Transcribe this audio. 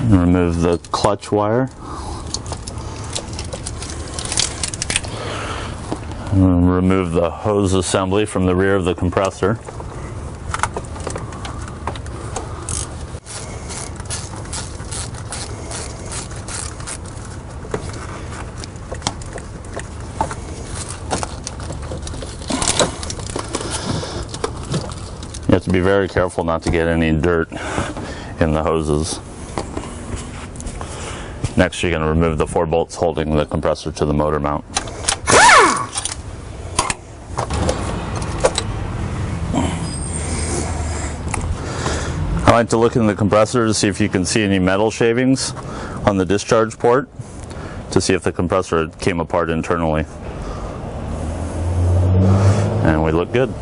Remove the clutch wire. And remove the hose assembly from the rear of the compressor. You have to be very careful not to get any dirt in the hoses. Next, you're going to remove the 4 bolts holding the compressor to the motor mount. I like to look in the compressor to see if you can see any metal shavings on the discharge port to see if the compressor came apart internally. And we look good.